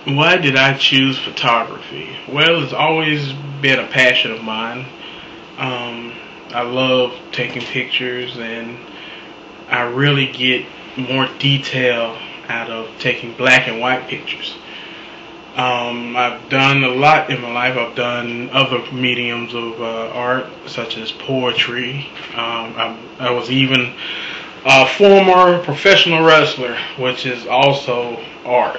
Why did I choose photography? Well, it's always been a passion of mine. Um, I love taking pictures, and I really get more detail out of taking black and white pictures. I've done a lot in my life. I've done other mediums of art, such as poetry. I was even a former professional wrestler, which is also art.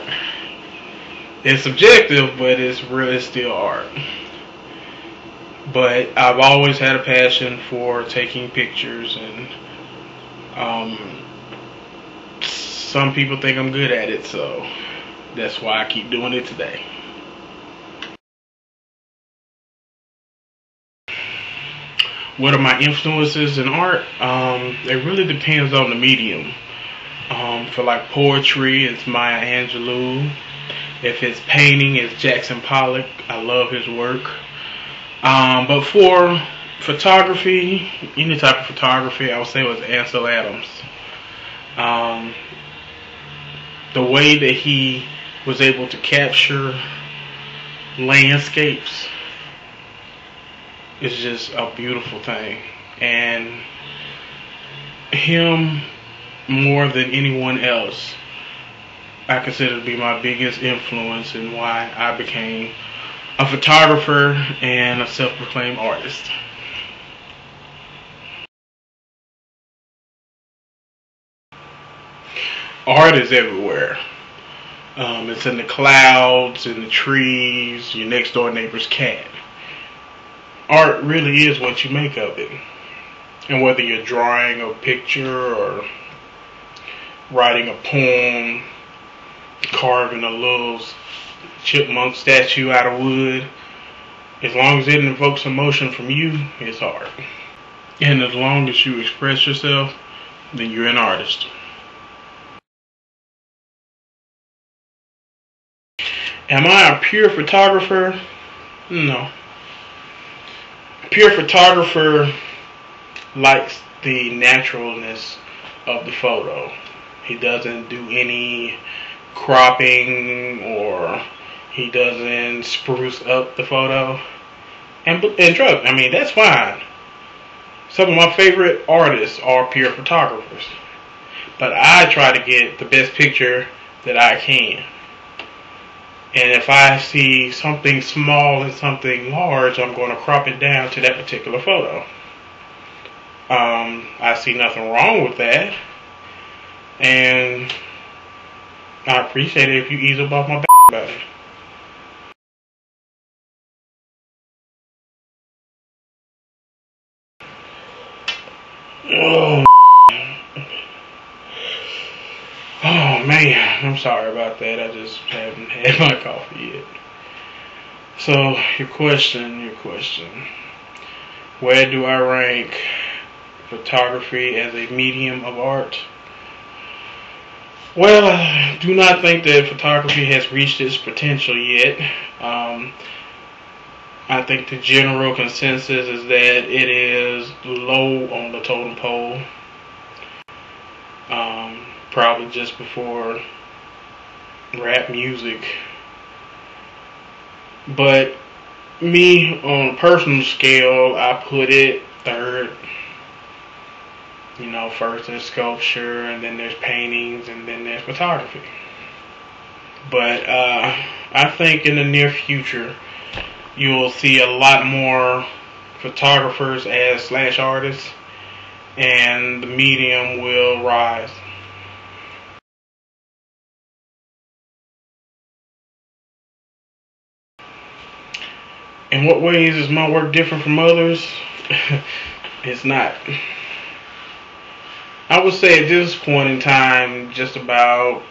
It's subjective, but it's really still art. But I've always had a passion for taking pictures, and some people think I'm good at it, so that's why I keep doing it today. What are my influences in art? It really depends on the medium. For like poetry, it's Maya Angelou. If it's painting, it's Jackson Pollock. I love his work. But for photography, any type of photography, I would say it was Ansel Adams. Um, the way that he was able to capture landscapes is just a beautiful thing. And him, more than anyone else, I consider to be my biggest influence in why I became a photographer and a self-proclaimed artist. Art is everywhere. It's in the clouds, in the trees, your next door neighbor's cat. Art really is what you make of it. And whether you're drawing a picture or writing a poem, carving a little chipmunk statue out of wood, as long as it invokes emotion from you, it's art. And as long as you express yourself, then you're an artist. Am I a pure photographer? No. A pure photographer likes the naturalness of the photo. He doesn't do any cropping, or he doesn't spruce up the photo. And trust, I mean, that's fine. Some of my favorite artists are pure photographers. But I try to get the best picture that I can. And if I see something small and something large, I'm going to crop it down to that particular photo. I see nothing wrong with that. And I appreciate it if you ease up off my back about it. Oh, oh man, I'm sorry about that. I just haven't had my coffee yet. So, your question. Where do I rank photography as a medium of art? Well, I do not think that photography has reached its potential yet. I think the general consensus is that it is low on the totem pole. Probably just before rap music. But me, on a personal scale, I put it third. First there's sculpture, and then there's paintings, and then there's photography. But I think in the near future, you'll see a lot more photographers as slash artists, and the medium will rise. In what ways is my work different from others? It's not. I would say at this point in time, just about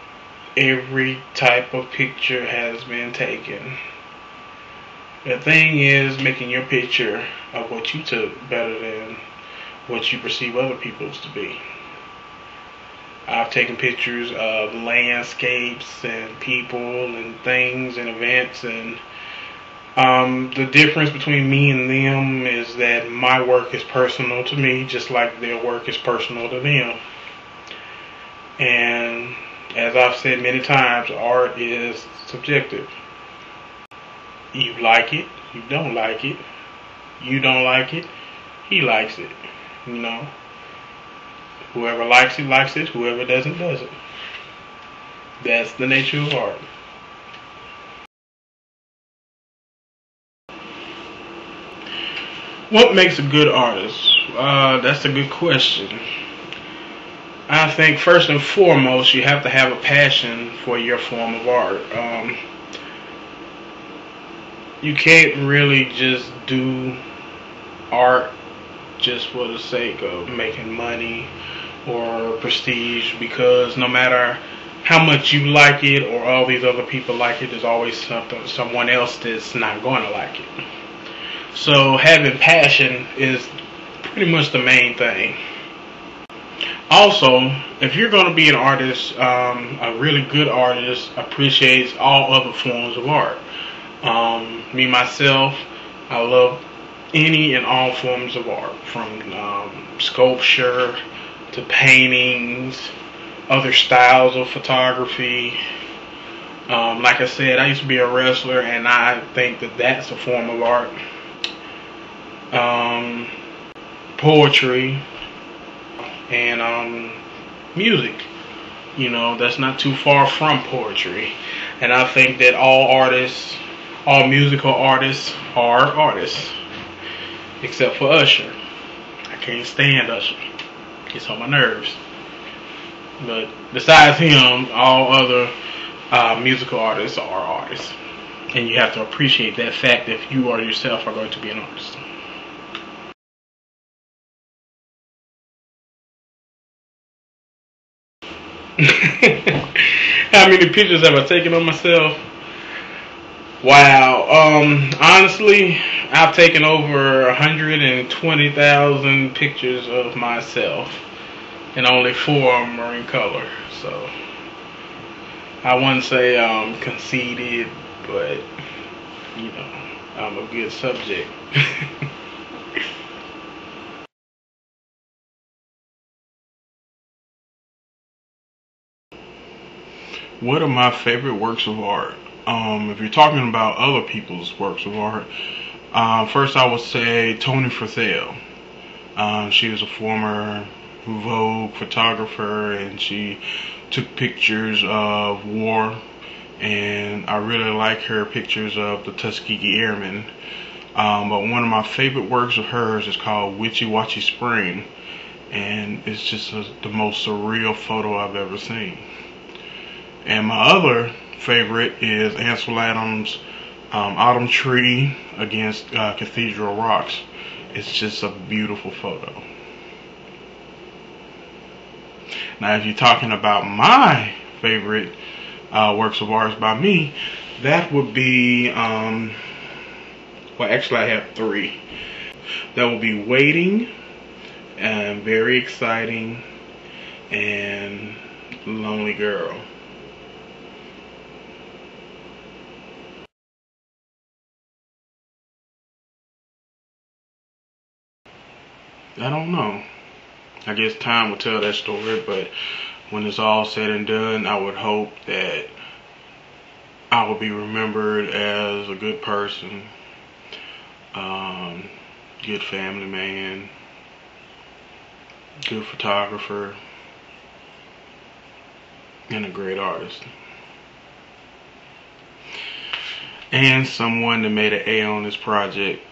every type of picture has been taken. The thing is making your picture of what you took better than what you perceive other people's to be. I've taken pictures of landscapes and people and things and events, and the difference between me and them is that my work is personal to me, just like their work is personal to them. And as I've said many times, art is subjective. You like it, you don't like it. You don't like it, he likes it. You know, whoever likes it. Whoever doesn't, doesn't. That's the nature of art. What makes a good artist? That's a good question. I think first and foremost, you have to have a passion for your form of art. You can't really just do art just for the sake of making money or prestige, because no matter how much you like it or all these other people like it, there's always someone else that's not going to like it. So having passion is pretty much the main thing. Also, if you're going to be an artist, a really good artist appreciates all other forms of art. Me, myself, I love any and all forms of art, from sculpture to paintings, other styles of photography. Like I said, I used to be a wrestler, and I think that that's a form of art. Poetry and music. You know, that's not too far from poetry. And I think that all musical artists are artists, except for Usher. I can't stand Usher. Gets on my nerves. But besides him, all other musical artists are artists. And you have to appreciate that fact if you or yourself are going to be an artist. How many pictures have I taken of myself? Wow. Honestly, I've taken over 120,000 pictures of myself, and only 4 of them are in color. So I wouldn't say I'm conceited, but you know, I'm a good subject. What are my favorite works of art? If you're talking about other people's works of art, first I would say Toni Frazell. She was a former Vogue photographer, and she took pictures of war, and I really like her pictures of the Tuskegee Airmen. But one of my favorite works of hers is called Witchy Watchy Spring, and it's just the most surreal photo I've ever seen. And my other favorite is Ansel Adams' Autumn Tree against Cathedral Rocks. It's just a beautiful photo. Now, if you're talking about my favorite works of art by me, that would be, well, actually I have 3. That would be Waiting, and Very Exciting, and Lonely Girl. I don't know. I guess time will tell that story, but when it's all said and done, I would hope that I will be remembered as a good person, good family man, good photographer, and a great artist. And someone that made an A on this project.